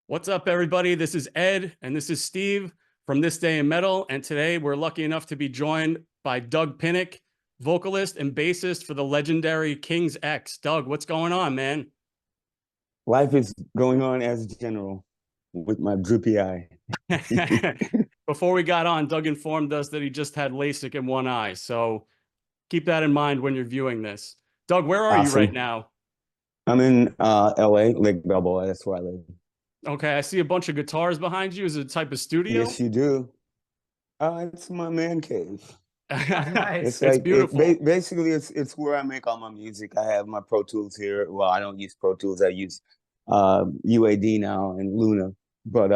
What's up, everybody? This is Ed, and this is Steve from This Day in Metal. And today we're lucky enough to be joined by Doug Pinnick, vocalist and bassist for the legendary King's X. Doug, what's going on, man? Life is going on as general with my droopy eye. Before we got on, Doug informed us that he just had LASIK in one eye. So keep that in mind when you're viewing this. Doug, where are you right now? I'm in LA, Lake Balboa. That's where I live. Okay, I see a bunch of guitars behind you. Is it a type of studio? Yes, you do. It's my man cave. Nice. It's beautiful. Basically, it's where I make all my music. I have my Pro Tools here. Well, I don't use Pro Tools. I use UAD now and Luna. But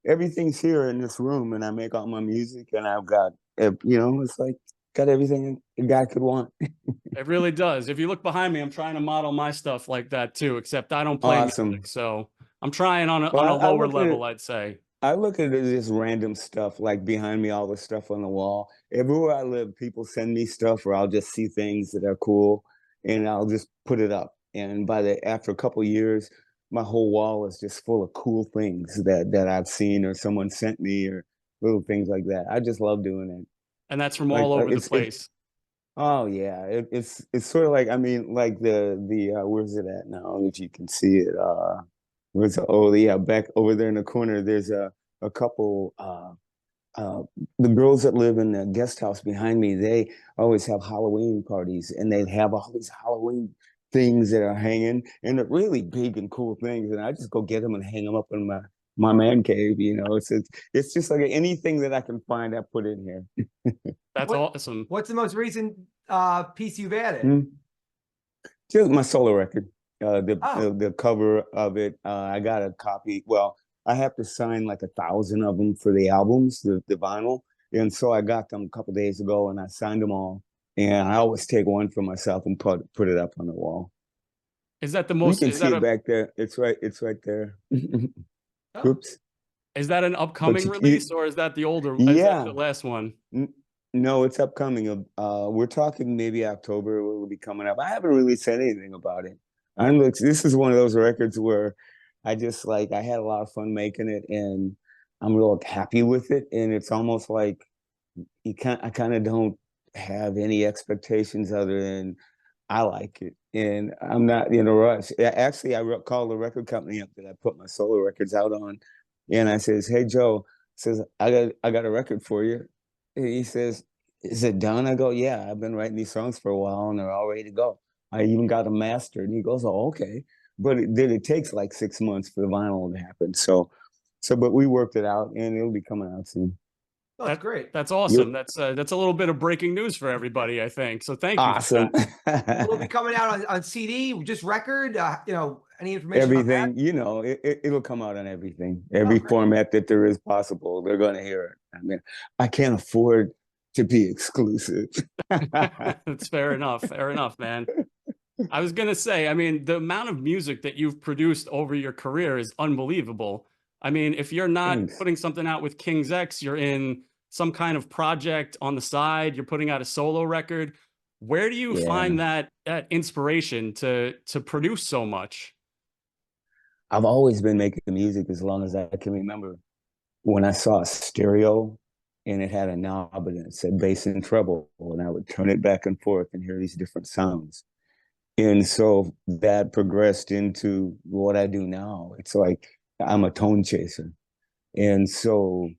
everything's here in this room, and I make all my music. And I've got, it's like got everything a guy could want. It really does. If you look behind me, I'm trying to model my stuff like that too, except I don't play music. So I'm trying on a lower level, I'd say. I look at it as random stuff, like behind me, all the stuff on the wall. Everywhere I live, people send me stuff, or I'll just see things that are cool, and I'll just put it up. And after a couple of years, my whole wall is just full of cool things that I've seen or someone sent me, or little things like that. I just love doing it. And that's from all over the place. Oh yeah, it's sort of like, I mean, like the where's it at now? If you can see it, back over there in the corner, there's a couple the girls that live in the guest house behind me, they always have Halloween parties, and they have all these Halloween things that are hanging, and they're really big and cool things, and I just go get them and hang them up in my man cave. It's just like anything that I can find, I put in here. That's awesome. What's the most recent piece you've added? Just my solo record. The cover of it. I got a copy. Well, I have to sign like 1,000 of them for the albums, the vinyl. And so I got them a couple days ago, and I signed them all. And I always take one for myself and put it up on the wall. Is that the most? You can see it back there. It's right there. Oops. Is that an upcoming release, or is that the older? Yeah. Is that the last one? No, it's upcoming. We're talking maybe October. It will be coming up. I haven't really said anything about it. This is one of those records where I just I had a lot of fun making it, and I'm real happy with it. And it's almost like I kind of don't have any expectations other than I like it, and I'm not in a rush. Actually, I called the record company up that I put my solo records out on, and I says, "Hey Joe," says, I got a record for you." He says, "Is it done?" I go, "Yeah, I've been writing these songs for a while, and they're all ready to go. I even got them mastered." And he goes, "Oh, okay." But it takes like 6 months for the vinyl to happen. But we worked it out, and it'll be coming out soon. Oh, that's great. That's awesome. That's a little bit of breaking news for everybody, I think. So thank you. Awesome. Will it be coming out on CD, just record? Any information? Everything. It'll come out on everything. Every format that there is possible, they're going to hear it. I mean, I can't afford to be exclusive. That's fair enough. Fair enough, man. I was going to say, I mean, the amount of music that you've produced over your career is unbelievable. I mean, if you're not putting something out with King's X, you're in some kind of project on the side, you're putting out a solo record. Where do you find that inspiration to produce so much? I've always been making music as long as I can remember. When I saw a stereo and it had a knob and it said bass and treble, and I would turn it back and forth and hear these different sounds. And so that progressed into what I do now. It's like I'm a tone chaser. And so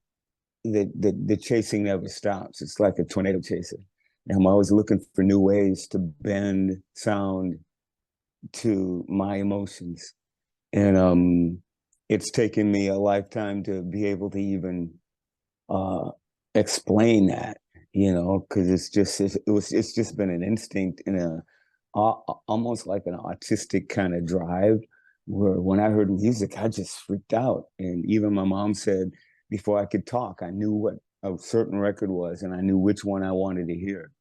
the chasing never stops. It's like a tornado chaser. And I'm always looking for new ways to bend sound to my emotions. And it's taken me a lifetime to be able to even explain that, because it's just been an instinct and almost like an autistic kind of drive, where when I heard music, I just freaked out. And even my mom said, before I could talk, I knew what a certain record was, and I knew which one I wanted to hear.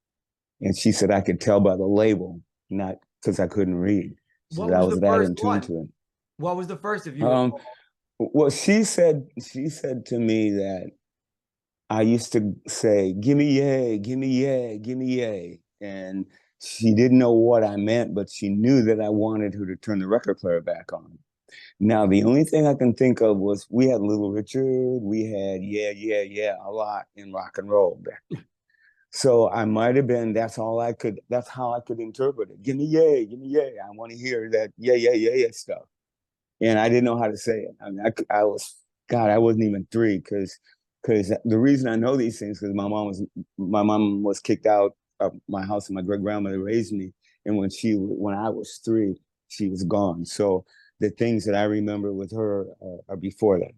And she said I could tell by the label, not because I couldn't read. So I was that in tune to it. What was the first of you? Well, she said to me that I used to say, "Gimme yay, gimme yay, gimme yay," and she didn't know what I meant, but she knew that I wanted her to turn the record player back on. Now, the only thing I can think of was we had Little Richard, we had Yeah, Yeah, Yeah a lot in rock and roll back then. So I might have been, that's how I could interpret it. Give me yay. I want to hear that yeah stuff. And I didn't know how to say it. I mean, I was, God, I wasn't even 3 because the reason I know these things because my mom was kicked out of my house and my great grandmother raised me. And when I was 3, she was gone. So the things that I remember with her are before that.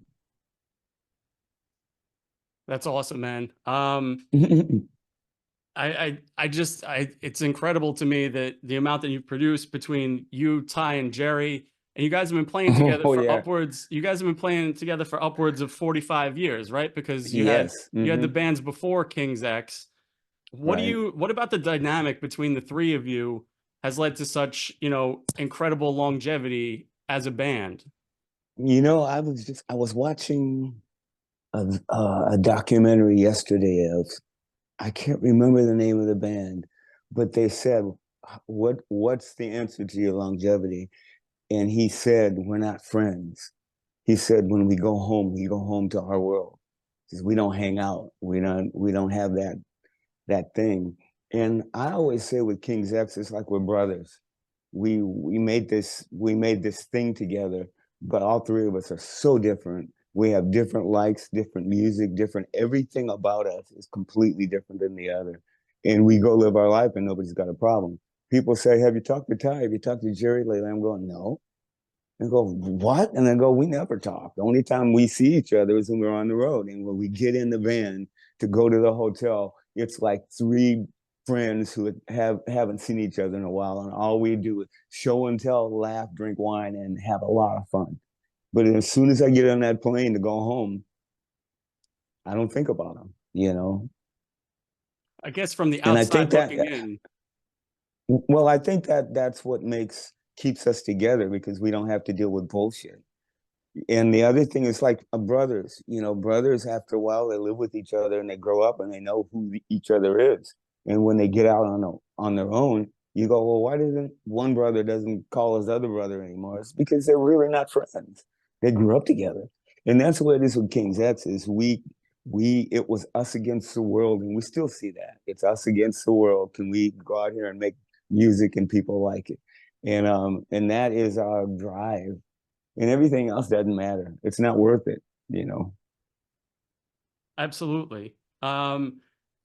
That's awesome, man. It's incredible to me that the amount that you've produced between you, Ty, and Jerry, and you guys have been playing together for upwards. You guys have been playing together for upwards of 45 years, right? Because you had the bands before King's X. What about the dynamic between the 3 of you has led to such, incredible longevity as a band? I was watching a documentary yesterday of, I can't remember the name of the band, but they said, what's the answer to your longevity? And he said, we're not friends. He said, when we go home to our world. Because we don't hang out. We don't have that thing. And I always say with King's X, it's like we're brothers. We made this thing together, but all 3 of us are so different. We have different likes, different music, different everything about us is completely different than the other. And we go live our life and nobody's got a problem. People say, have you talked to Ty? Have you talked to Jerry lately? I'm going, no. And go, what? And I go, we never talk. The only time we see each other is when we're on the road. And when we get in the van to go to the hotel, it's like 3 friends who haven't seen each other in a while. And all we do is show and tell, laugh, drink wine, and have a lot of fun. But as soon as I get on that plane to go home, I don't think about them, I guess from the outside looking in. Well, I think that's what keeps us together because we don't have to deal with bullshit. And the other thing is like brothers, brothers after a while, they live with each other and they grow up and they know who each other is. And when they get out on their own, you go, well, why doesn't one brother doesn't call his other brother anymore? It's because they're really not friends. They grew up together. And that's what it is with King's X is it was us against the world. And we still see that. It's us against the world. Can we go out here and make music and people like it? And that is our drive. And everything else doesn't matter. It's not worth it, Absolutely. So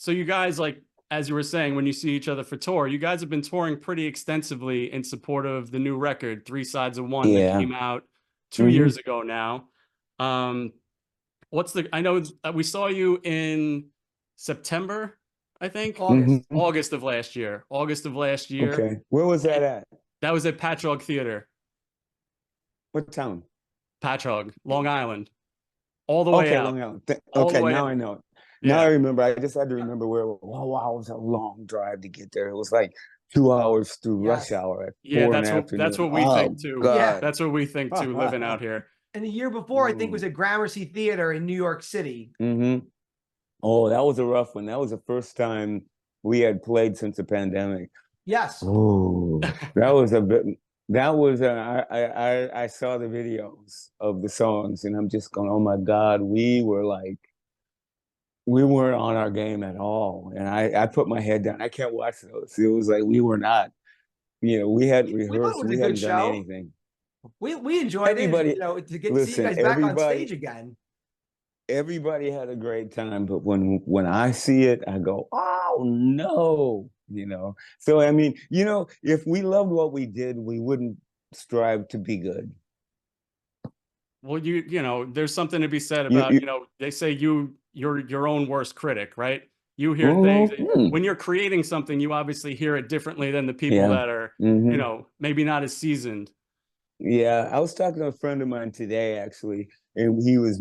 you guys, like, as you were saying, when you see each other for tour, you guys have been touring pretty extensively in support of the new record, 3 Sides of One, that came out 2 years ago now. I know we saw you in September, I think. August of last year. Okay. Where was that at? That was at Patchogue Theater. What town? Patchogue, Long Island. All the way out. Long Island. Okay, now I know it. Now I remember. I just had to remember where. Wow, it was a long drive to get there. It was like 2 hours through rush hour at 4 in the afternoon. That's what we think too. God. That's what we think too, living out here. And the year before, I think, was at Gramercy Theater in New York City. Oh, that was a rough one. That was the first time we had played since the pandemic. Yes. Oh, that was a bit. That was I saw the videos of the songs, and I'm just going, oh my God, we weren't on our game at all. And I put my head down. I can't watch those. It was like we were not. We hadn't rehearsed. We hadn't done anything. We enjoyed it. To see you guys back on stage again. Everybody had a great time, but when I see it, I go, oh no. So I mean, if we loved what we did, we wouldn't strive to be good. Well, there's something to be said about, they say you're your own worst critic, right? You hear things when you're creating something, you obviously hear it differently than the people that are, maybe not as seasoned. Yeah, I was talking to a friend of mine today, actually, and he was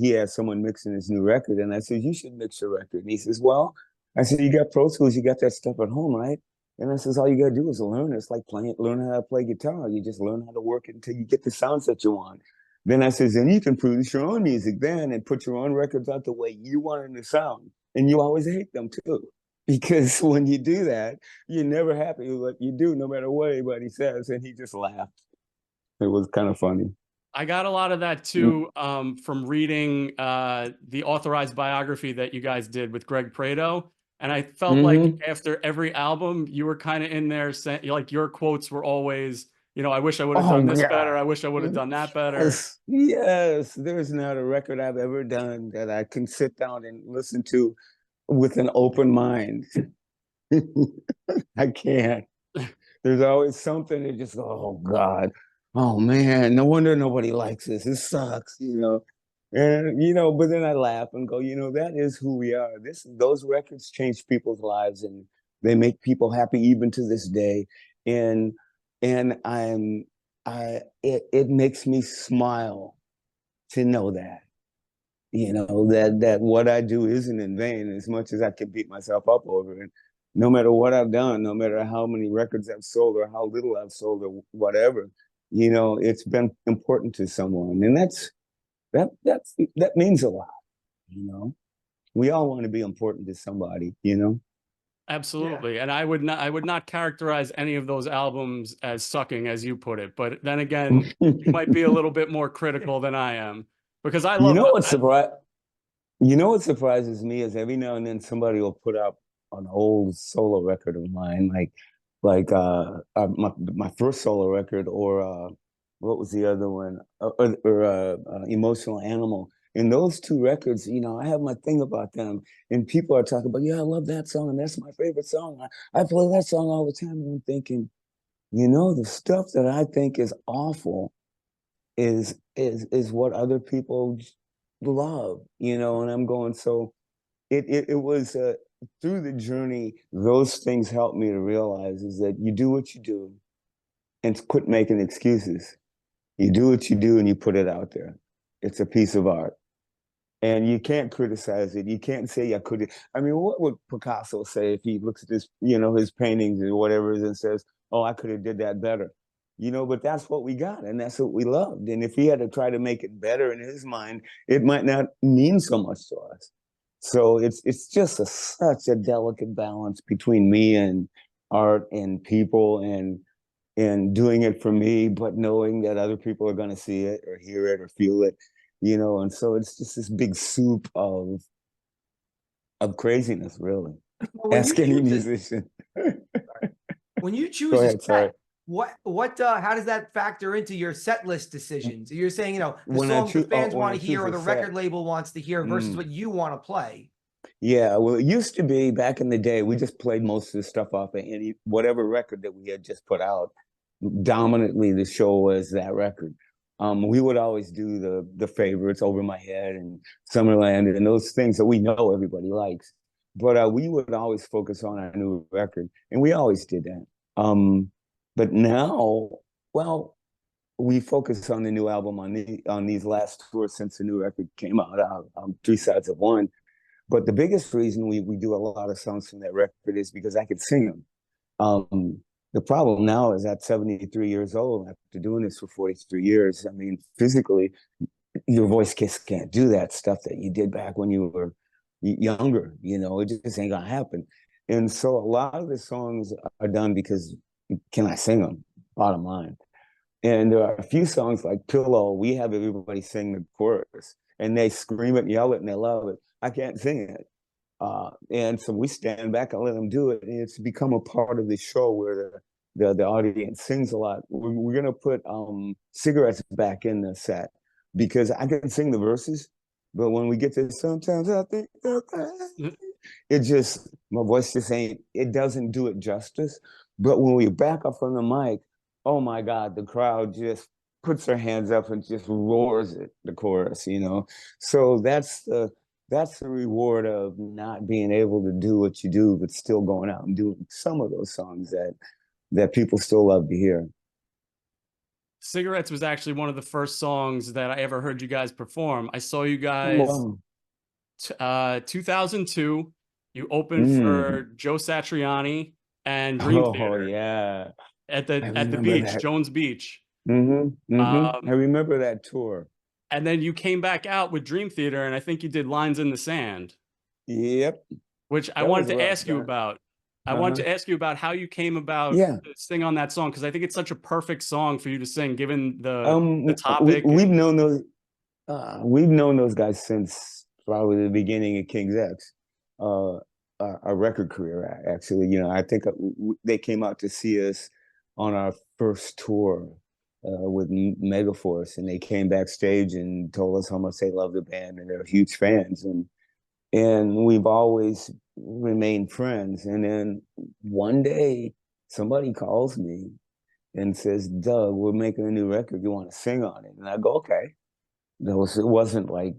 he had someone mixing his new record, and I said, you should mix your record. And he says, well, I said, you got Pro Tools, you got that stuff at home, right? And I says, all you got to do is learn. It's like learn how to play guitar. You just learn how to work it until you get the sounds that you want. Then I says, then you can produce your own music then and put your own records out the way you want them to sound. And you always hate them too. Because when you do that, you're never happy with what you do, no matter what anybody says. And he just laughed. It was kind of funny. I got a lot of that too from reading the authorized biography that you guys did with Greg Prado. And I felt like after every album, you were kind of in there saying, like, your quotes were always, you know, I wish I would have done this better. I wish I would have done that better. Yes, yes. There's not a record I've ever done that I can sit down and listen to with an open mind. I can't. There's always something that just, oh God, oh man, no wonder nobody likes this. It sucks, you know. And you know, but then I laugh and go, you know, that is who we are. Those records change people's lives and they make people happy even to this day. And it makes me smile to know that, you know, that what I do isn't in vain, as much as I can beat myself up over it. No matter what I've done, no matter how many records I've sold or how little I've sold or whatever, you know, it's been important to someone. And that means a lot, you know. We all want to be important to somebody, you know. Absolutely. And I would not characterize any of those albums as sucking, as you put it. But then again, you might be a little bit more critical than I am, because I love you know what surprises me is every now and then somebody will put up an old solo record of mine, like my first solo record, or what was the other one, or Emotional Animal. And those two records, you know, I have my thing about them, and people are talking about, yeah, I love that song, and that's my favorite song. I play that song all the time, and I'm thinking, you know, the stuff that I think is awful is what other people love, you know. And I'm going, so it was through the journey, those things helped me to realize is that you do what you do and quit making excuses. You do what you do and you put it out there. It's a piece of art. And you can't criticize it. You can't say I could. I mean, what would Picasso say if he looks at this, you know, his paintings or whatever, and says, "Oh, I could have did that better," you know? But that's what we got, and that's what we loved. And if he had to try to make it better in his mind, it might not mean so much to us. So it's just such a delicate balance between me and art and people, and doing it for me, but knowing that other people are going to see it or hear it or feel it, you know. And so it's just this big soup of craziness, really. Ask any musician. When you choose Go ahead, sorry. how does that factor into your set list decisions? You're saying, you know, the songs the fans want to hear or the record label wants to hear versus what you want to play. Yeah, well, it used to be back in the day, we just played most of the stuff off of whatever record that we had just put out. Dominantly, the show was that record. We would always do the favorites, Over My Head and Summerland, and those things that we know everybody likes. But we would always focus on our new record, and we always did that. But now, well, we focus on the new album on these last tours since the new record came out, Three Sides of One. But the biggest reason we do a lot of songs from that record is because I could sing them. The problem now is at 73 years old, after doing this for 43 years, I mean, physically, your voice can't do that stuff that you did back when you were younger, you know. It just ain't gonna happen. And so a lot of the songs are done because, can I sing them? Bottom line. And there are a few songs like Pillow, we have everybody sing the chorus, and they scream it and yell it and they love it. I can't sing it. And so we stand back and let them do it. And it's become a part of the show where the audience sings a lot. We're going to put Cigarettes back in the set because I can sing the verses, but when we get to sometimes I think, it just, my voice just ain't, it doesn't do it justice. But when we back up from the mic, oh my God, the crowd just puts their hands up and just roars at the chorus, you know? So that's the reward of not being able to do what you do, but still going out and doing some of those songs that people still love to hear. Cigarettes was actually one of the first songs that I ever heard you guys perform. I saw you guys 2002. You opened for Joe Satriani and Dream Theater. Oh yeah, at the beach, Jones Beach. I remember that tour. And then you came back out with Dream Theater, and I think you did Lines in the Sand. Yep. Which I wanted to ask you about. I wanted to ask you about how you came about to sing on that song, because I think it's such a perfect song for you to sing, given the topic. We've known those guys since probably the beginning of King's X, our record career. Actually, you know, I think they came out to see us on our first tour with Megaforce, and they came backstage and told us how much they love the band and they're huge fans, and we've always remained friends. And then one day somebody calls me and says, "Doug, we're making a new record. You want to sing on it?" And I go, "Okay." It wasn't like,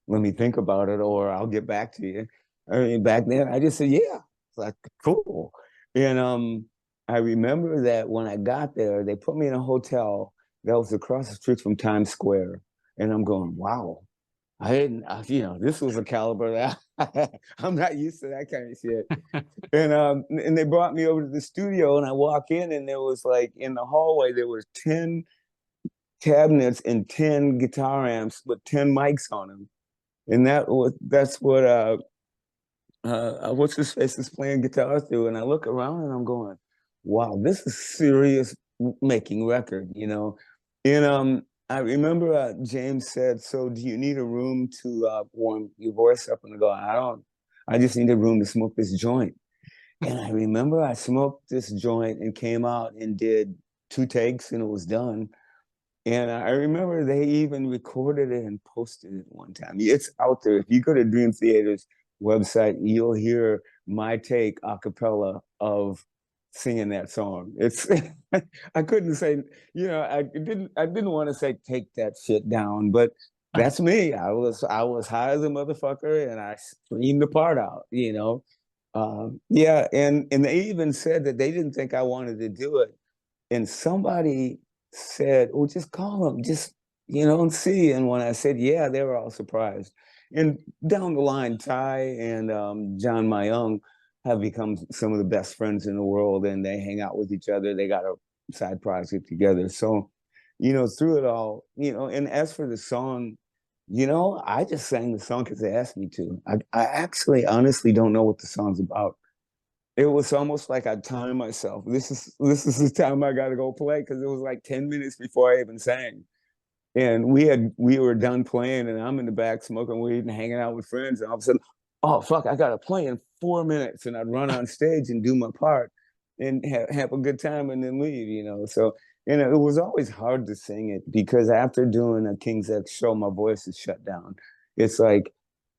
"Let me think about it," or "I'll get back to you." I mean, back then I just said, "Yeah." It's like, cool. And I remember that when I got there, they put me in a hotel that was across the street from Times Square. And I'm going, wow, you know, this was a caliber that I'm not used to that kind of shit. And they brought me over to the studio, and I walk in, and there was like, in the hallway, there was 10 cabinets and 10 guitar amps with 10 mics on them. And that's what what's his face is playing guitar through. And I look around and I'm going, wow, this is serious making record, you know. And I remember James said, "So do you need a room to warm your voice up?" And I go, I just need a room to smoke this joint. And I remember I smoked this joint and came out and did 2 takes, and it was done. And I remember they even recorded it and posted it one time. It's out there. If you go to Dream Theater's website, you'll hear my take a cappella of singing that song. It's I couldn't say, you know, I didn't want to say take that shit down, but that's me. I was high as a motherfucker, and I screamed the part out, you know. Yeah, and they even said that they didn't think I wanted to do it. And somebody said, "Oh, just call them, just, you know, and see." And when I said, yeah, they were all surprised. And down the line, Ty and John Mayung have become some of the best friends in the world, and they hang out with each other. They got a side project together. So, you know, through it all, you know, and as for the song, you know, I just sang the song because they asked me to. I actually honestly don't know what the song's about. It was almost like I timed myself. This is the time I got to go play, because it was like 10 minutes before I even sang. And we were done playing, and I'm in the back smoking weed and hanging out with friends. And all of a sudden, oh fuck, I gotta play in 4 minutes. And I'd run on stage and do my part and have a good time and then leave, you know. So, you know, it was always hard to sing it, because after doing a King's X show, my voice is shut down. It's like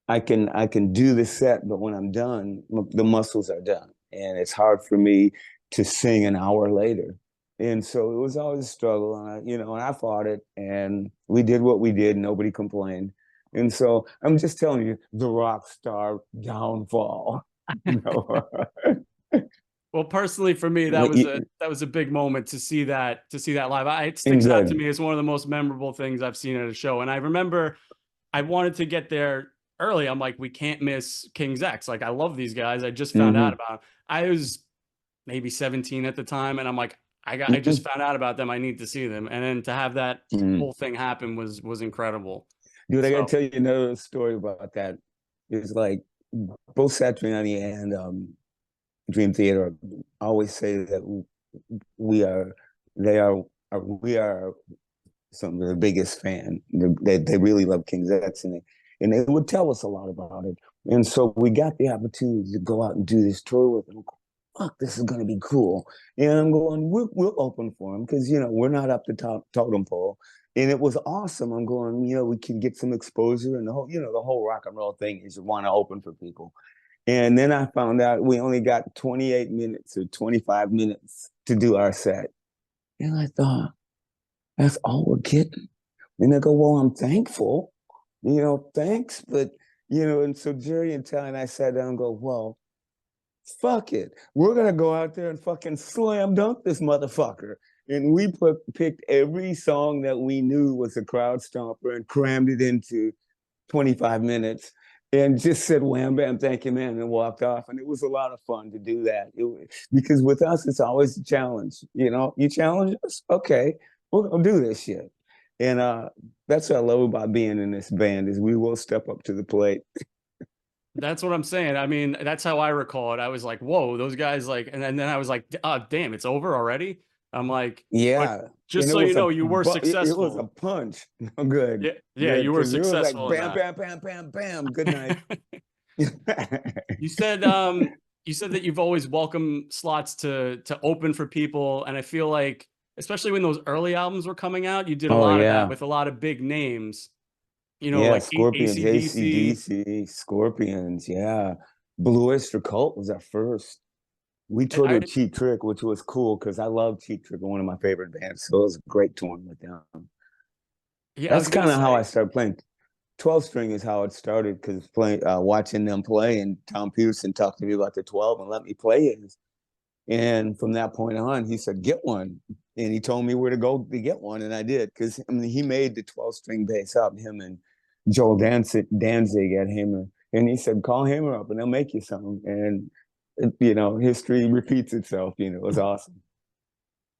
I can do the set, but when I'm done, the muscles are done. And it's hard for me to sing an hour later. And so it was always a struggle, and I fought it, and we did what we did. Nobody complained. And so I'm just telling you, the rock star downfall. You know? Well, personally, for me, that was a big moment to see that live. It sticks out to me as one of the most memorable things I've seen at a show. And I remember I wanted to get there early. I'm like, we can't miss King's X. Like, I love these guys. I just found out about them. I was maybe 17 at the time, and I'm like, I just found out about them. I need to see them. And then to have that whole thing happen was incredible. Dude, I gotta tell you another story about that. It's like both Satriani and Dream Theater always say that we are some of the biggest fan. They really love King's X, and they would tell us a lot about it. And so we got the opportunity to go out and do this tour with them. Fuck, this is gonna be cool. And I'm going, we'll open for them, because, you know, we're not up the totem pole. And it was awesome. I'm going, you know, we can get some exposure, and the whole rock and roll thing is you want to open for people. And then I found out we only got 28 minutes or 25 minutes to do our set. And I thought, that's all we're getting. And they go, well, I'm thankful, you know, thanks. But, you know, and so Jerry and Ty and I sat down and go, well, fuck it. We're going to go out there and fucking slam dunk this motherfucker. And we picked every song that we knew was a crowd stomper and crammed it into 25 minutes and just said, wham, bam, thank you, man, and walked off. And it was a lot of fun to do that. Because with us, it's always a challenge. You know, you challenge us? Okay, we're going to do this shit. And that's what I love about being in this band, is we will step up to the plate. That's what I'm saying. I mean, that's how I recall it. I was like, whoa, those guys like, and then I was like, damn, it's over already. I'm like, but Yeah, just and so you know, you were it was a successful. punch. Good, Yeah, yeah, good, you were because it was like successful in bam, that. bam, bam, bam, bam. Good night. You said you said that you've always welcomed slots to open for people, and I feel like especially when those early albums were coming out, you did a Oh lot of that yeah, with a lot of big names, you know, yeah. like Scorpions, AC/DC. AC/DC, Scorpions. Yeah, Blue Oyster Cult was our first. We toured I, with Cheap Trick, which was cool because I love Cheap Trick, one of my favorite bands. So it was great touring with them. yeah, I That's was gonna kind of how I say, started playing. 12 string is how it started because playing, watching them play, and Tom Peterson talked to me about the 12 and let me play it. And from that point on, he said, get one. And he told me where to go to get one. And I did because I mean, he made the 12 string bass up, him and Joel Danzig at Hammer. And he said, call Hammer up and they'll make you something. And, you know, history repeats itself. You know, it was awesome.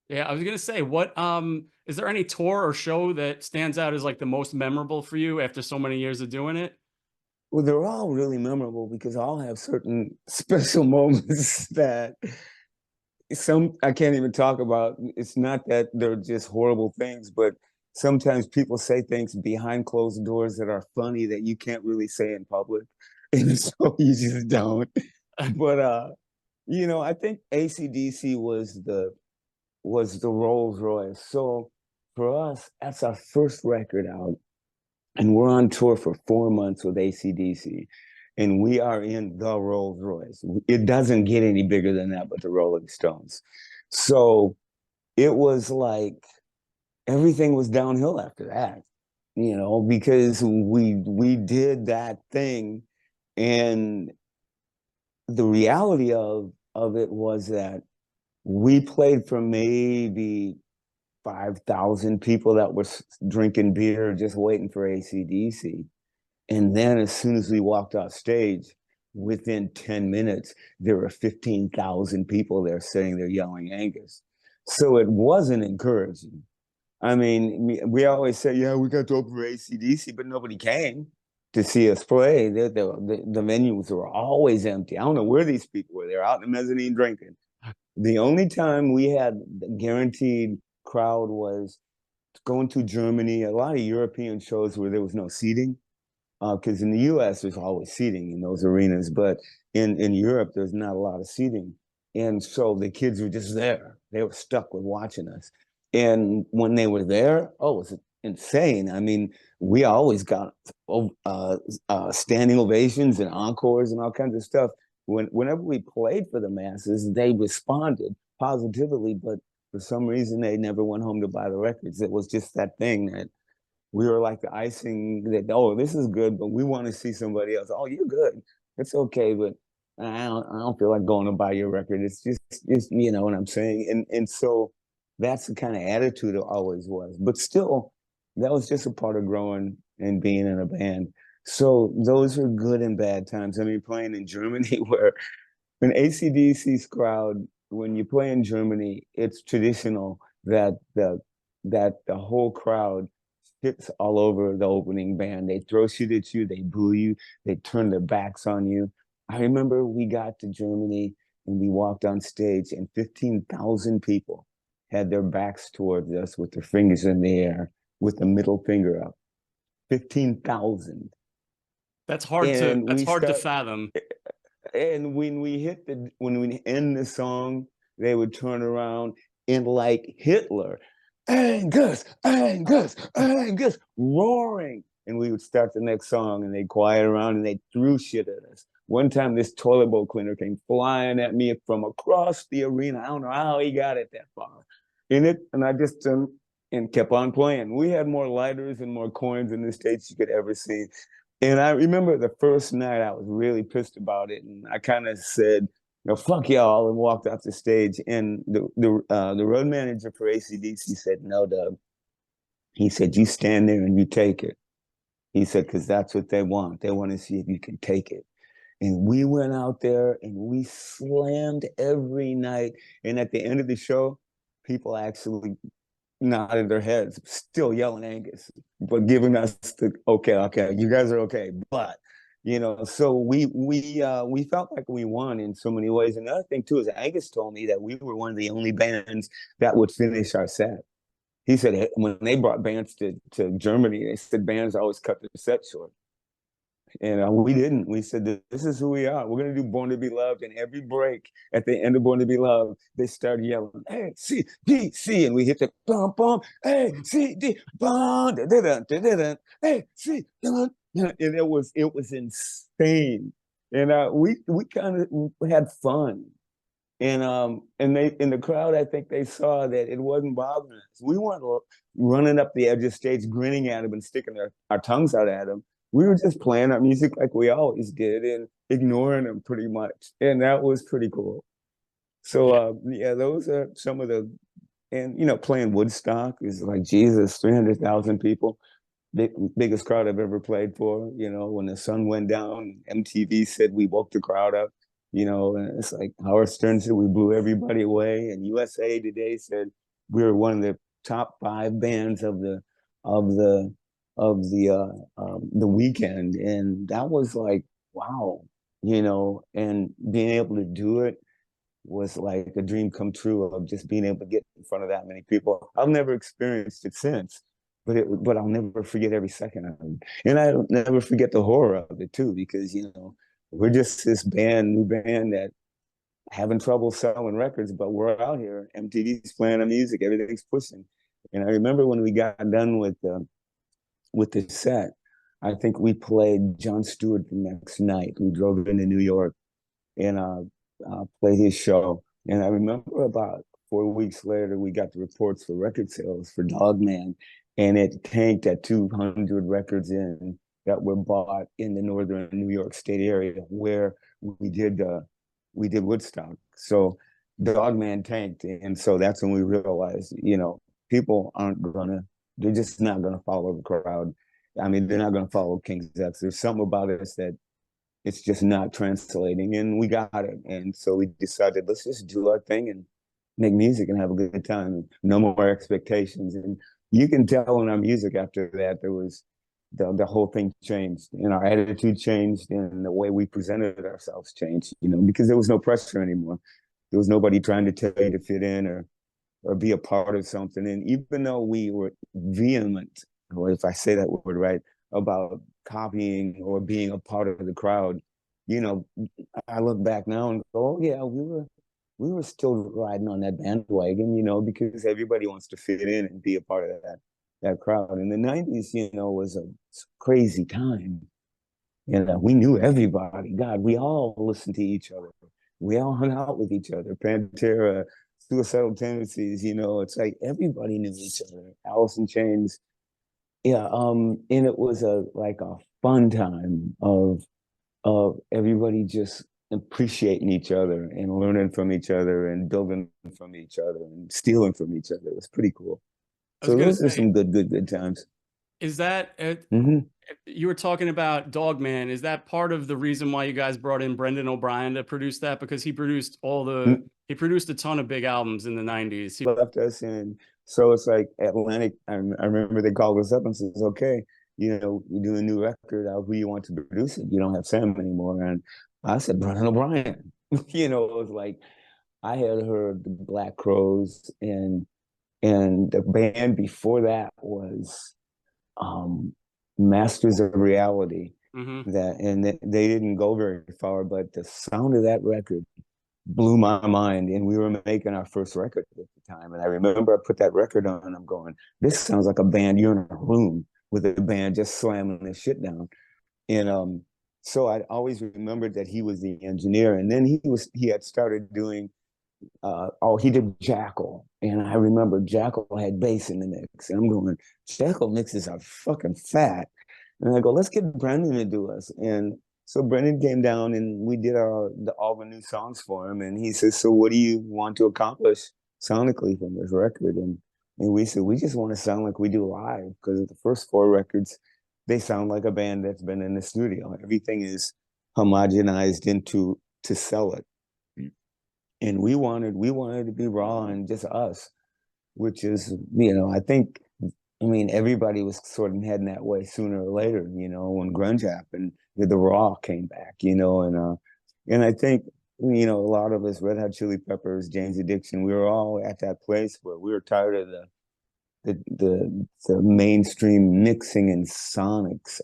yeah, I was gonna say, what is there any tour or show that stands out as like the most memorable for you after so many years of doing it? Well, they're all really memorable because all have certain special moments that some I can't even talk about. It's not that they're just horrible things, but sometimes people say things behind closed doors that are funny that you can't really say in public. And so you just don't. But you know, I think ACDC was the Rolls Royce. So for us, that's our first record out. And we're on tour for 4 months with ACDC. And we are in the Rolls Royce. It doesn't get any bigger than that, but the Rolling Stones. So it was like everything was downhill after that, you know, because we did that thing. And the reality of it was that we played for maybe 5,000 people that were drinking beer, just waiting for ACDC. And then as soon as we walked off stage, within 10 minutes, there were 15,000 people there sitting there yelling Angus. So it wasn't encouraging. I mean, we always say, yeah, we got to open for ACDC, but nobody came to see us play. The venues were always empty. I don't know where these people were. They're out in the mezzanine drinking. The only time we had the guaranteed crowd was going to Germany, a lot of European shows where there was no seating. Because in the US, there's always seating in those arenas, but in Europe, there's not a lot of seating. And so the kids were just there. They were stuck with watching us. And when they were there, oh, it was insane. I mean, we always got standing ovations and encores and all kinds of stuff. Whenever we played for the masses, they responded positively, but for some reason, they never went home to buy the records. It was just that thing that we were like the icing that, oh, this is good, but we want to see somebody else. Oh, you're good. It's okay, but I don't feel like going to buy your record. It's you know what I'm saying? And so that's the kind of attitude it always was. But still, that was just a part of growing and being in a band. So those are good and bad times. I mean, playing in Germany where an ACDC's crowd, when you play in Germany, it's traditional that the whole crowd hits all over the opening band. They throw shit at you, they boo you, they turn their backs on you. I remember we got to Germany and we walked on stage and 15,000 people had their backs towards us with their fingers in the air with the middle finger up. 15,000. And That's we hard to start fathom. and when we end the song, they would turn around and like Hitler, Angus, Angus, Angus, roaring. And we would start the next song and they'd quiet around and they threw shit at us. One time this toilet bowl cleaner came flying at me from across the arena. I don't know how he got it that far. And I just and kept on playing. We had more lighters and more coins in the States you could ever see. And I remember the first night I was really pissed about it. And I kind of said, fuck y'all, and walked off the stage. And the road manager for ACDC said, no, Doug. He said, you stand there and you take it. He said, because that's what they want. They want to see if you can take it. And we went out there and we slammed every night. And at the end of the show, people actually nodded their heads, still yelling Angus, but giving us the okay, you guys are okay. But You know, so we felt like we won in so many ways. And the other thing too is Angus told me that we were one of the only bands that would finish our set. He said when they brought bands to Germany, they said bands always cut their set short. And we didn't. We said, this is who we are. We're going to do Born to Be Loved. And every break at the end of Born to Be Loved, they started yelling, A, C, D, C. And we hit the bum, bum, A, C, D, bum, da, da, da, da, da, da, A, C, da, da. And it was insane. And we kind of had fun. And they in the crowd, I think they saw that it wasn't bothering us. We weren't running up the edge of stage, grinning at them and sticking our tongues out at them. We were just playing our music like we always did and ignoring them pretty much. And that was pretty cool. So yeah, those are some of the, and you know, playing Woodstock is like, Jesus, 300,000 people. Biggest crowd I've ever played for. You know, when the sun went down, MTV said we woke the crowd up. You know, and it's like Howard Stern said we blew everybody away, and USA Today said we were one of the top 5 bands of the weekend, and that was like, wow, you know, and being able to do it was like a dream come true of just being able to get in front of that many people. I've never experienced it since, but I'll never forget every second of it, and I'll never forget the horror of it too, because you know. We're just this new band that having trouble selling records, but we're out here. MTV's playing our music, everything's pushing. And I remember when we got done with the set, I think we played Jon Stewart the next night. We drove into New York and played his show. And I remember about 4 weeks later, we got the reports for record sales for Dogman, and it tanked at 200 records in that were bought in the northern New York State area where we did Woodstock. So Dogman tanked, and so that's when we realized, you know, people they're just not gonna follow the crowd. I mean, they're not gonna follow King's X. There's something about us that it's just not translating, and we got it. And so we decided, let's just do our thing and make music and have a good time. No more expectations. And you can tell in our music after that, there was the whole thing changed, and our attitude changed, and the way we presented ourselves changed, you know, because there was no pressure anymore. There was nobody trying to tell you to fit in or be a part of something. And even though we were vehement, or if I say that word right, about copying or being a part of the crowd, you know, I look back now and go, oh yeah, we were still riding on that bandwagon, you know, because everybody wants to fit in and be a part of that crowd. And the 90s, you know, was a crazy time. You know, we knew everybody. God, we all listened to each other. We all hung out with each other. Pantera, Suicidal Tendencies, you know, it's like everybody knew each other. Alice in Chains. Yeah, and it was like a fun time of everybody just appreciating each other and learning from each other and building from each other and stealing from each other. It was pretty cool. So those are some good times. Is that you were talking about Dogman? Is that part of the reason why you guys brought in Brendan O'Brien to produce that? Because he produced he produced a ton of big albums in the 90s. He left us, and so it's like Atlantic. I remember they called us up and says, "Okay, you know, you do a new record. Who you want to produce it? You don't have Sam anymore." And I said, Brendan O'Brien. You know, it was like I had heard the Black Crowes and the band before that was Masters of Reality. They didn't go very far, but the sound of that record blew my mind. And we were making our first record at the time. And I remember I put that record on and I'm going, this sounds like a band. You're in a room with a band just slamming this shit down. And so I always remembered that he was the engineer. And then he had started doing he did Jackal, and I remember Jackal had bass in the mix, and I'm going, Jackal mixes are fucking fat, and I go, let's get Brendan to do us. And so Brendan came down, and we did all the new songs for him, and he says, so what do you want to accomplish sonically from this record? And we said, we just want to sound like we do live, because the first 4 records, they sound like a band that's been in the studio. Everything is homogenized into to sell it. And we wanted to be raw and just us, which is, you know, I think I mean, everybody was sort of heading that way sooner or later, you know, when grunge happened, the raw came back, you know, and I think, you know, a lot of us, Red Hot Chili Peppers, Jane's Addiction, we were all at that place where we were tired of the mainstream mixing and sonics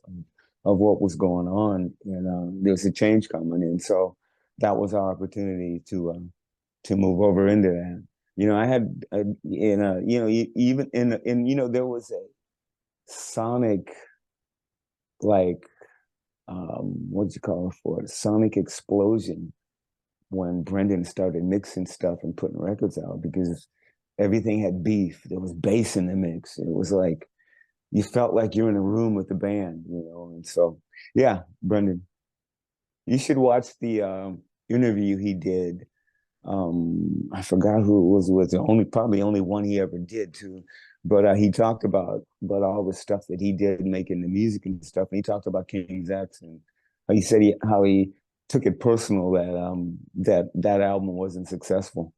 of what was going on, and there's a change coming in. So that was our opportunity to move over into that. You know, I had, you know, even in, you know, there was a sonic, like, what'd you call it for? Sonic explosion when Brendan started mixing stuff and putting records out, because everything had beef. There was bass in the mix. It was like, you felt like you're in a room with the band, you know? And so, yeah, Brendan, you should watch the interview he did. I forgot who it was probably only one he ever did too, but he talked about all the stuff that he did making the music and stuff. And he talked about King's X, and he said how he took it personal that that album wasn't successful,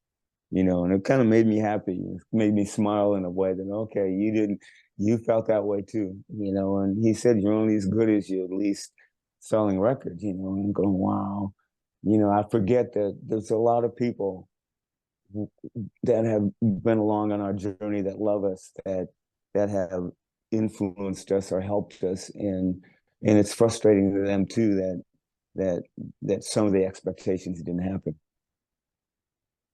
you know, and it kind of made me happy. It made me smile in a way that, okay, you felt that way too, you know. And he said, you're only as good as you're at least selling records, you know. And I'm going, wow. You know, I forget that there's a lot of people that have been along on our journey that love us, that have influenced us or helped us, and it's frustrating to them too that some of the expectations didn't happen.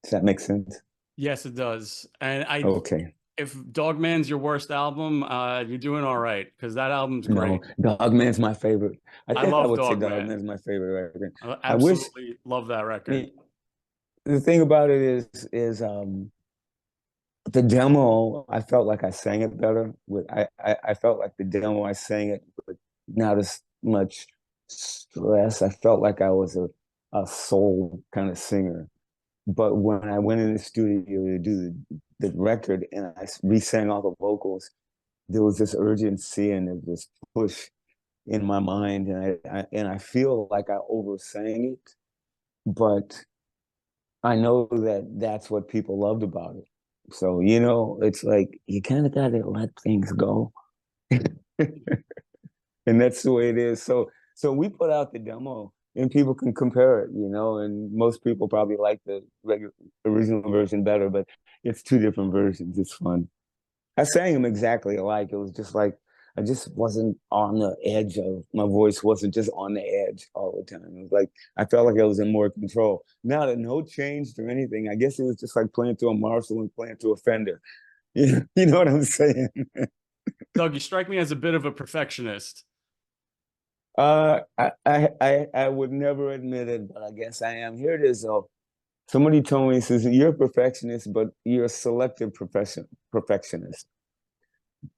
Does that make sense? Yes, it does. And okay. If Dogman's your worst album, you're doing all right, because that album's great. No, Dogman's my favorite. I think I would say Dogman. Dogman's my favorite record. I absolutely love that record. The thing about it is the demo, I felt like I sang it better. I felt like the demo, I sang it with not as much stress. I felt like I was a soul kind of singer. But when I went in the studio to do the record and I re-sang all the vocals, there was this urgency and this push in my mind, and I feel like I oversang it, but I know that that's what people loved about it. So, you know, it's like you kind of got to let things go. And that's the way it is. So we put out the demo and people can compare it, you know, and most people probably like the original version better, but it's two different versions. It's fun. I sang them exactly alike. It was just like, I just wasn't on the edge of, my voice wasn't just on the edge all the time. It was like, I felt like I was in more control. Now that no changed or anything, I guess it was just like playing through a Marshall and playing through a Fender. You know what I'm saying? Doug, you strike me as a bit of a perfectionist. I would never admit it, but I guess I am. Here it is, though. Somebody told me, says, you're a perfectionist, but you're a selective perfectionist.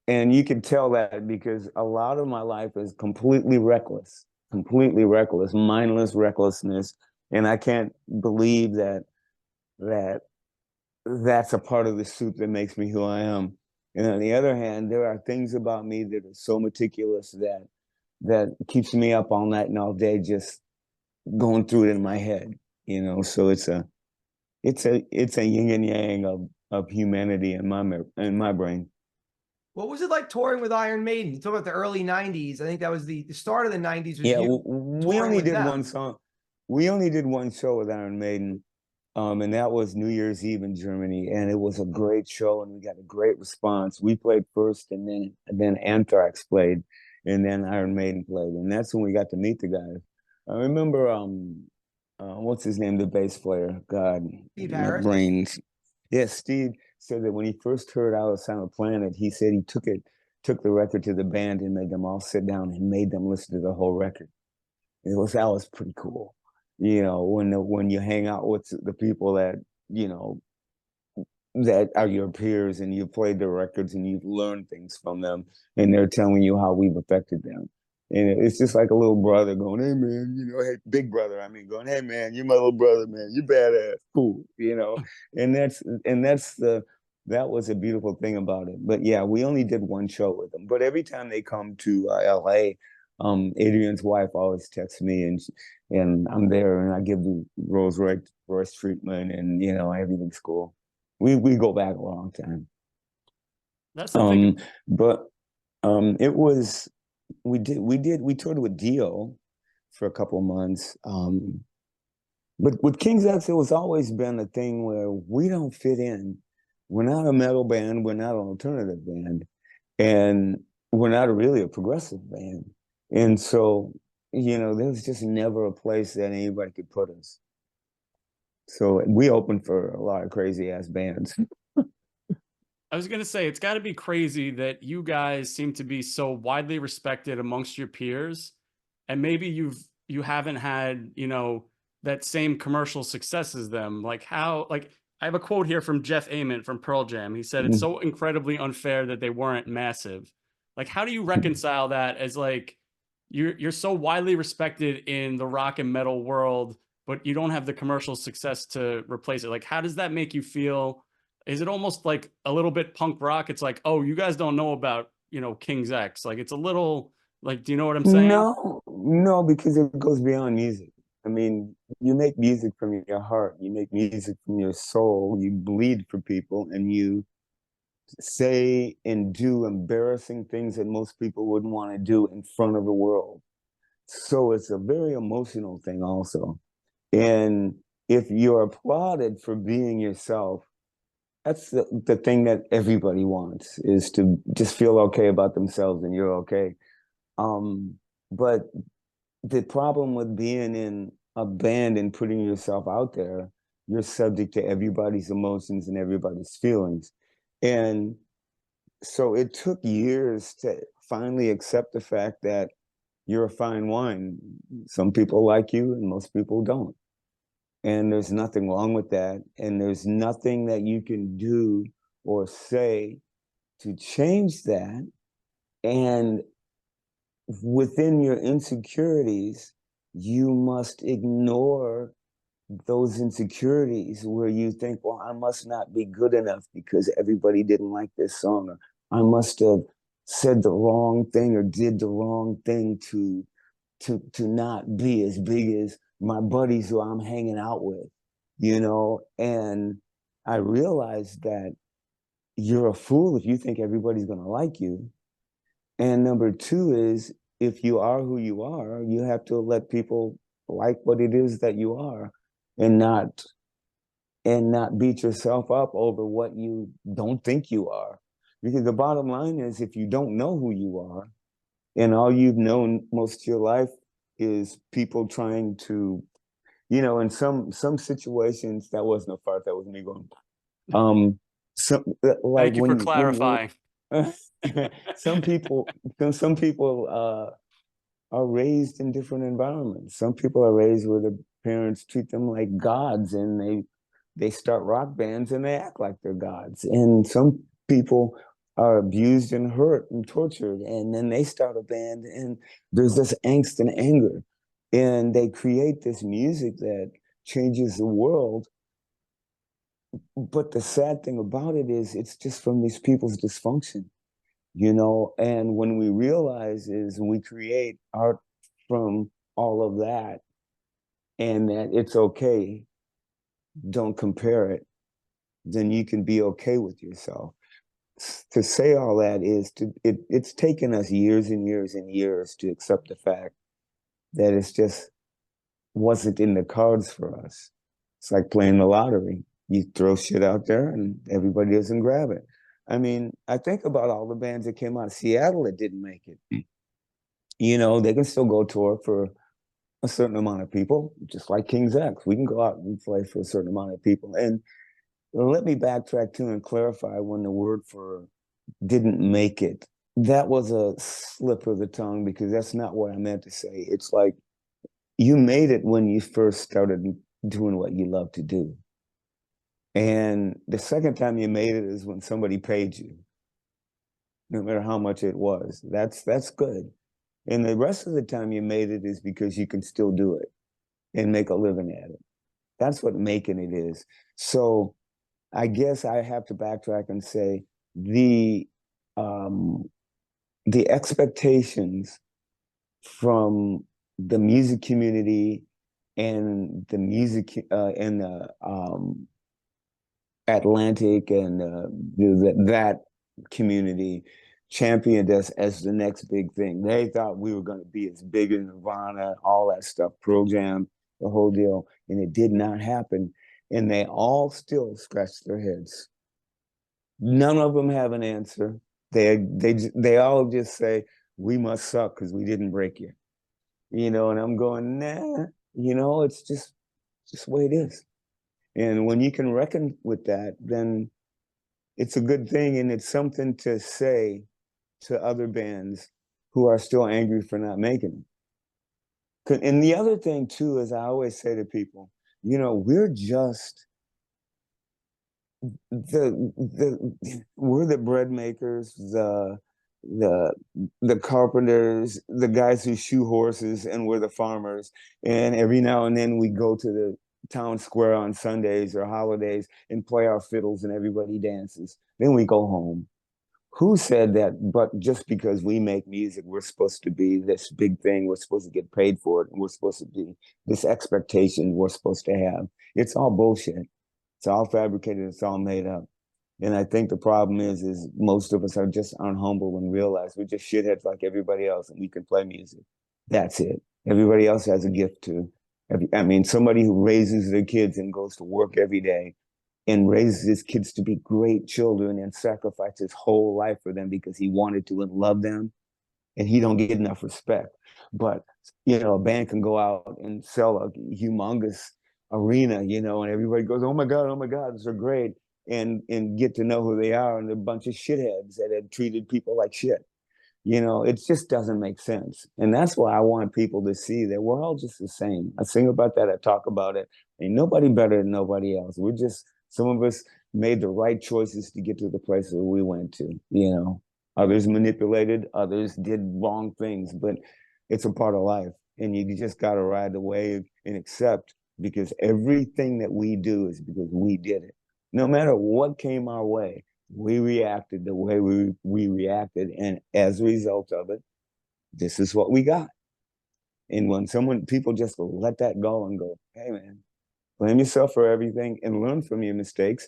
And you can tell that because a lot of my life is completely reckless, mindless recklessness. And I can't believe that's a part of the soup that makes me who I am. And on the other hand, there are things about me that are so meticulous that keeps me up all night and all day just going through it in my head, you know. So it's a yin and yang of humanity in my brain. What was it like touring with Iron Maiden? You talk about the early 90s. I think that was the start of the 90s. Yeah, we only did one song. We only did one show with Iron Maiden, and that was New Year's Eve in Germany, and it was a great show, and we got a great response. We played first, and then Anthrax played, and then Iron Maiden played, and that's when we got to meet the guys. I remember, what's his name, the bass player? God, Steve my Harris. brains. Yes, Steve said that when he first heard Out of Sound Planet, he said he took the record to the band and made them all sit down and made them listen to the whole record. That was pretty cool. You know, when you hang out with the people that, you know, that are your peers and you played their records and you've learned things from them and they're telling you how we've affected them. And it's just like a little brother going, hey, man, you know, hey, big brother, I mean, going, hey, man, you're my little brother, man, you badass, cool, you know. And that was a beautiful thing about it. But yeah, we only did one show with them. But every time they come to LA, Adrian's wife always texts me and I'm there and I give the Rolls Royce treatment and, you know, everything's cool. We go back a long time. That's the thing. But it was, we toured with Dio for a couple of months. But with King's X, it was always been a thing where we don't fit in. We're not a metal band, we're not an alternative band, and we're not really a progressive band. And so, you know, there was just never a place that anybody could put us. So we opened for a lot of crazy ass bands. I was going to say, it's got to be crazy that you guys seem to be so widely respected amongst your peers. And maybe you haven't had, you know, that same commercial success as them. Like how, like I have a quote here from Jeff Ament from Pearl Jam. He said, "It's so incredibly unfair that they weren't massive." Like, how do you reconcile that as like, you're so widely respected in the rock and metal world, but you don't have the commercial success to replace it? Like, how does that make you feel? Is it almost like a little bit punk rock? It's like, oh, you guys don't know about, you know, King's X. Like, it's a little like, do you know what I'm saying? No, because it goes beyond music. I mean, you make music from your heart, you make music from your soul, you bleed for people, and you say and do embarrassing things that most people wouldn't want to do in front of the world. So it's a very emotional thing also. And if you're applauded for being yourself, that's the thing that everybody wants, is to just feel okay about themselves and you're okay. But the problem with being in a band and putting yourself out there, you're subject to everybody's emotions and everybody's feelings. And so it took years to finally accept the fact that you're a fine wine. Some people like you and most people don't. And there's nothing wrong with that. And there's nothing that you can do or say to change that. And within your insecurities, you must ignore those insecurities where you think, well, I must not be good enough because everybody didn't like this song, or I must have said the wrong thing or did the wrong thing to not be as big as my buddies who I'm hanging out with, you know? And I realized that you're a fool if you think everybody's gonna like you. And number two is, if you are who you are, you have to let people like what it is that you are, and not beat yourself up over what you don't think you are. Because the bottom line is, if you don't know who you are, and all you've known most of your life is people trying to, you know, in some situations, that wasn't a fart, that was me going, like, thank you for clarifying. some people are raised in different environments. Some people are raised where the parents treat them like gods, and they start rock bands and they act like they're gods. And some people are abused and hurt and tortured, and then they start a band and there's this angst and anger, and they create this music that changes the world. But the sad thing about it is, it's just from these people's dysfunction, you know? And when we realize is we create art from all of that, and that it's okay, don't compare it, then you can be okay with yourself. To say all that is it's taken us years and years and years to accept the fact that it's just wasn't in the cards for us. It's like playing the lottery. You throw shit out there and everybody doesn't grab it. I mean, I think about all the bands that came out of Seattle that didn't make it. You know, they can still go tour for a certain amount of people, just like King's X. We can go out and play for a certain amount of people. And let me backtrack too and clarify when the word for didn't make it. That was a slip of the tongue, because that's not what I meant to say. It's like, you made it when you first started doing what you love to do. And the second time you made it is when somebody paid you, no matter how much it was. That's good. And the rest of the time you made it is because you can still do it and make a living at it. That's what making it is. So I guess I have to backtrack and say the expectations from the music community and the music and the Atlantic and that community championed us as the next big thing. They thought we were going to be as big as Nirvana, all that stuff, Pearl Jam, the whole deal, and it did not happen. And they all still scratch their heads. None of them have an answer. They all just say, we must suck because we didn't break you. You know, and I'm going, nah, you know, it's just the way it is. And when you can reckon with that, then it's a good thing, and it's something to say to other bands who are still angry for not making it. And the other thing too is, I always say to people, you know, we're just we're the bread makers, the carpenters, the guys who shoe horses, and we're the farmers. And every now and then we go to the town square on Sundays or holidays and play our fiddles and everybody dances. Then we go home. Who said that? But just because we make music, we're supposed to be this big thing. We're supposed to get paid for it. And we're supposed to be this expectation we're supposed to have. It's all bullshit. It's all fabricated. It's all made up. And I think the problem is most of us are just unhumble and realize we're just shitheads like everybody else, and we can play music. That's it. Everybody else has a gift too. I mean, somebody who raises their kids and goes to work every day and raises his kids to be great children and sacrifices his whole life for them because he wanted to and loved them, and he don't get enough respect. But, you know, a band can go out and sell a humongous arena, you know, and everybody goes, oh my God, these are great. And get to know who they are, and they're a bunch of shitheads that have treated people like shit. You know, it just doesn't make sense. And that's why I want people to see that we're all just the same. I sing about that, I talk about it. Ain't nobody better than nobody else. We're just, some of us made the right choices to get to the places we went to, you know. Others manipulated, others did wrong things, but it's a part of life. And you just got to ride the wave and accept, because everything that we do is because we did it. No matter what came our way, we reacted the way we reacted. And as a result of it, this is what we got. And when people just let that go and go, hey man, blame yourself for everything and learn from your mistakes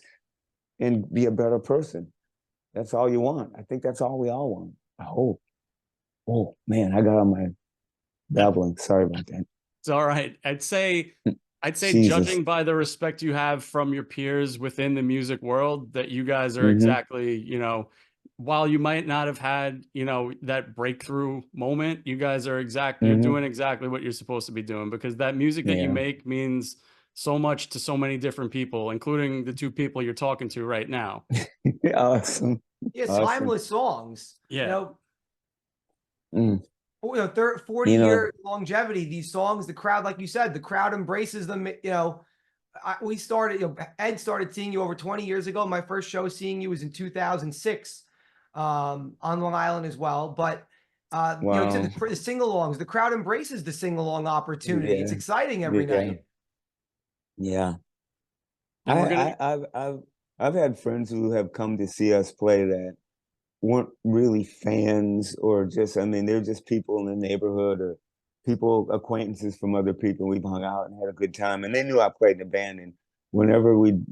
and be a better person. That's all you want. I think that's all we all want. I hope. Oh man, I got on my babbling. Sorry about that. It's all right. I'd say Jesus. Judging by the respect you have from your peers within the music world, that you guys are exactly, you know, while you might not have had, you know, that breakthrough moment, you guys are you're doing exactly what you're supposed to be doing, because that music that you make means so much to so many different people, including the two people you're talking to right now. Awesome. Yeah, awesome. timeless songs. Yeah. You know, 40-year longevity, these songs, the crowd, like you said, the crowd embraces them. You know, we started, you know, Ed started seeing you over 20 years ago. My first show seeing you was in 2006 on Long Island as well. But, you know, to the sing-alongs, the crowd embraces the sing-along opportunity. It's exciting every night. Yeah. And I've had friends who have come to see us play that weren't really fans, or just, I mean, they're just people in the neighborhood or people, acquaintances from other people. We've hung out and had a good time, and they knew I played in the band. And whenever we'd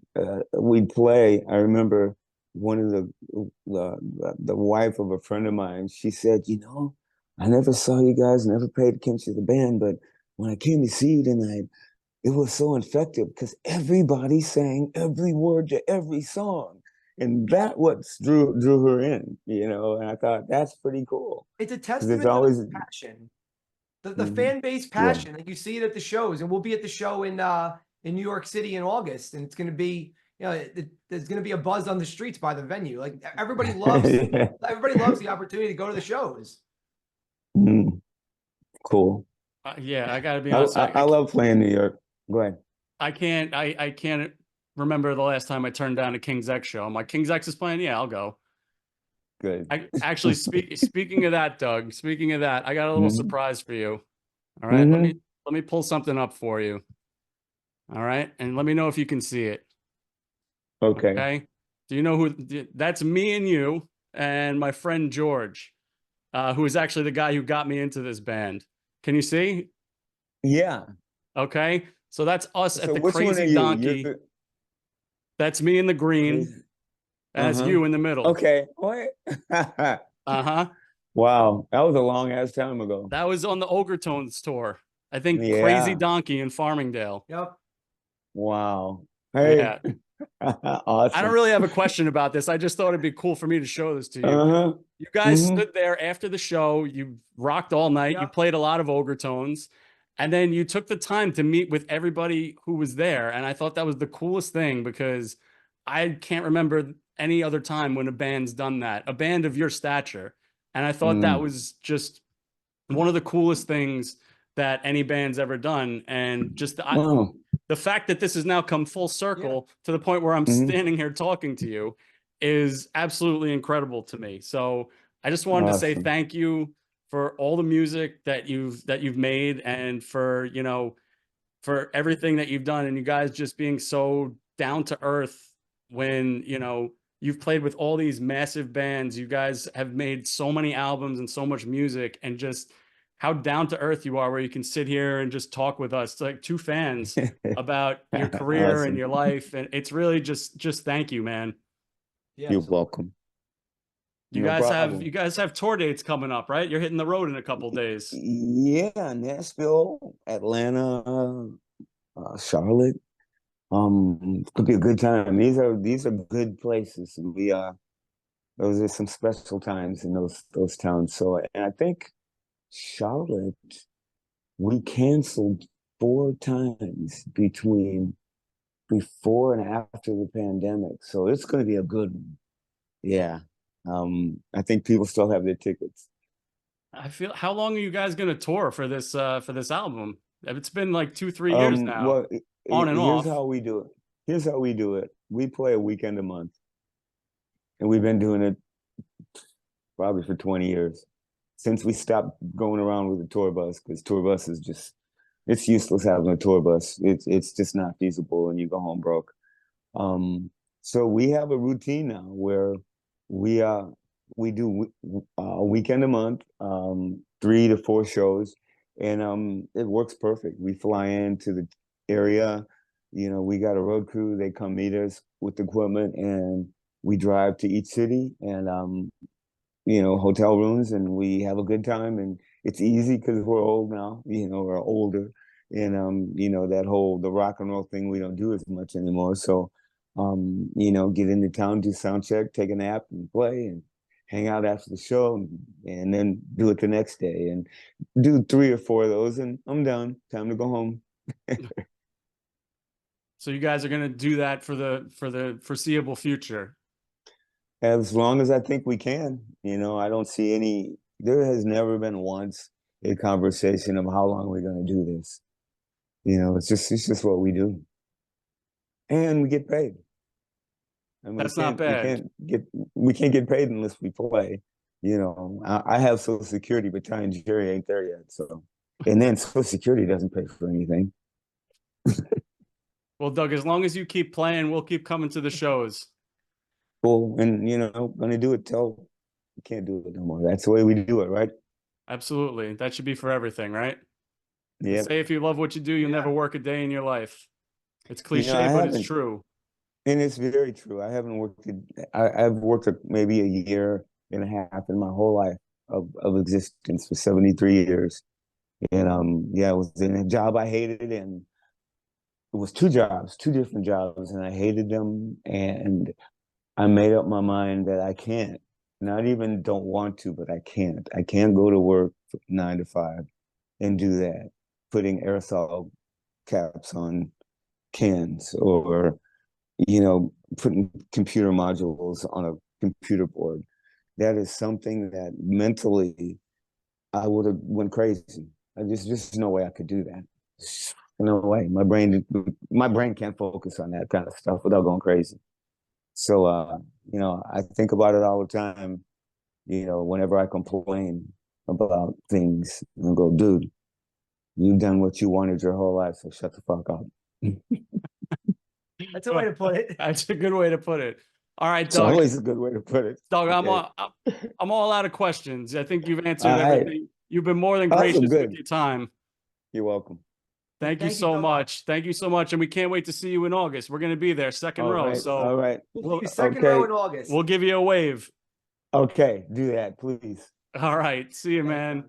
play, I remember one of the wife of a friend of mine, she said, you know, I never saw you guys, never paid attention to the band, but when I came to see you tonight, it was so effective because everybody sang every word to every song. And that what drew her in, you know, and I thought that's pretty cool. It's a testament to the passion, the fan base passion. Like you see it at the shows, and we'll be at the show in New York City in August, and it's going to be, you know, there's going to be a buzz on the streets by the venue. Like everybody loves, everybody loves the opportunity to go to the shows. Cool. Yeah, I gotta be honest. I love playing New York. Go ahead. I can't remember the last time I turned down a King's X show. I'm like, King's X is playing? Yeah, I'll go. Good. I actually speaking of that, Doug, speaking of that, I got a little surprise for you. All right. Let me pull something up for you. All right. And let me know if you can see it. Okay. Do you know who that's? Me and you and my friend George, who is actually the guy who got me into this band. Can you see? Yeah. Okay. So that's us at the Crazy Donkey. That's me in the green. as you in the middle. Okay. What? Wow, that was a long ass time ago. That was on the Ogretones tour. I think Crazy Yeah. Donkey in Farmingdale. Yep. Wow. Hey. Yeah. Awesome. I don't really have a question about this. I just thought it'd be cool for me to show this to you. You guys stood there after the show. You rocked all night. You played a lot of Ogretones. And then you took the time to meet with everybody who was there. And I thought that was the coolest thing because I can't remember any other time when a band's done that, a band of your stature. And I thought that was just one of the coolest things that any band's ever done. And just the fact that this has now come full circle to the point where I'm standing here talking to you is absolutely incredible to me. So I just wanted to say thank you for all the music that you've made and for, you know, for everything that you've done, and you guys just being so down to earth when, you know, you've played with all these massive bands. You guys have made so many albums and so much music, and just how down to earth you are, where you can sit here and just talk with us like two fans about your career and your life. And it's really just thank you, man. You're welcome. You guys have tour dates coming up, right? You're hitting the road in a couple of days. Yeah, Nashville, Atlanta, Charlotte. It's gonna be a good time. These are good places. Those are some special times in those towns. So, and I think Charlotte, we canceled 4 times before and after the pandemic. So it's going to be a good one. Yeah. I think people still have their tickets. How long are you guys going to tour for this album? It's been like 2-3 years now. Well, on and off. Here's how we do it. We play a weekend a month. And we've been doing it probably for 20 years. Since we stopped going around with a tour bus, because tour bus is just, it's useless having a tour bus. It's just not feasible, and you go home broke. So we have a routine now where we do a weekend a month, 3 to 4 shows, and it works perfect. We fly into the area, you know, we got a road crew, they come meet us with equipment, and we drive to each city, and you know, hotel rooms, and we have a good time. And it's easy because we're old now, you know, we're older, and you know, the rock and roll thing we don't do as much anymore. So you know, get into town, do sound check, take a nap, and play, and hang out after the show, and then do it the next day, and do 3 or 4 of those, and I'm done. Time to go home. So you guys are going to do that for the foreseeable future? As long as I think we can. You know, I don't see there has never been once a conversation of how long we're going to do this. You know, it's just what we do. And we get paid. And that's not bad. We can't get paid unless we play. You know, I have Social Security, but Ty and Jerry ain't there yet. So, and then Social Security doesn't pay for anything. Well, Doug, as long as you keep playing, we'll keep coming to the shows. Cool. And, you know, gonna do it till we can't do it no more. That's the way we do it, right? Absolutely. That should be for everything, right? Yeah. Say if you love what you do, you'll never work a day in your life. It's cliche, but it's true. And it's very true. I haven't worked. I've worked maybe a year and a half in my whole life of existence for 73 years. And yeah, I was in a job I hated, and it was 2 different jobs, and I hated them. And I made up my mind that I can't, not even don't want to, but I can't. I can't go to work 9 to 5 and do that, putting aerosol caps on cans, or, you know, putting computer modules on a computer board. That is something that mentally I would have went crazy. Just no way I could do that. No way. My brain can't focus on that kind of stuff without going crazy. So, you know, I think about it all the time, you know, whenever I complain about things, and go, dude, you've done what you wanted your whole life, so shut the fuck up. That's a way to put it. That's a good way to put it. All right, Doug. It's always a good way to put it. Doug, okay. I'm all out of questions. I think you've answered everything. You've been more than gracious with your time. You're welcome. Thank you so much. Thank you so much. And we can't wait to see you in August. We're going to be there, second row. Right, So all right. We'll second row in August. We'll give you a wave. Okay, do that, please. All right. See you, man.